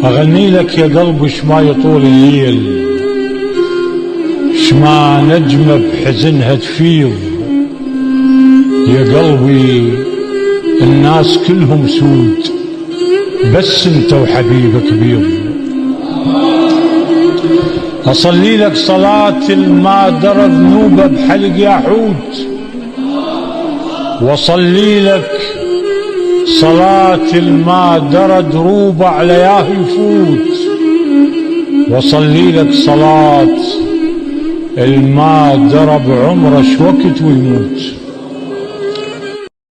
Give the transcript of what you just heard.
أغني لك يا قلبي شما يطول الليل، شما نجمة بحزنها تفيض. يا قلبي الناس كلهم سود، بس انت وحبيبك بيض. أصلي لك صلاة ما درى ذنوبه بحلق ياحوت، وأصلي لك صلاة ما درى دروبه على ياه يفوت، وأصلي لك صلاة الما درى بعمره شوكت ويموت.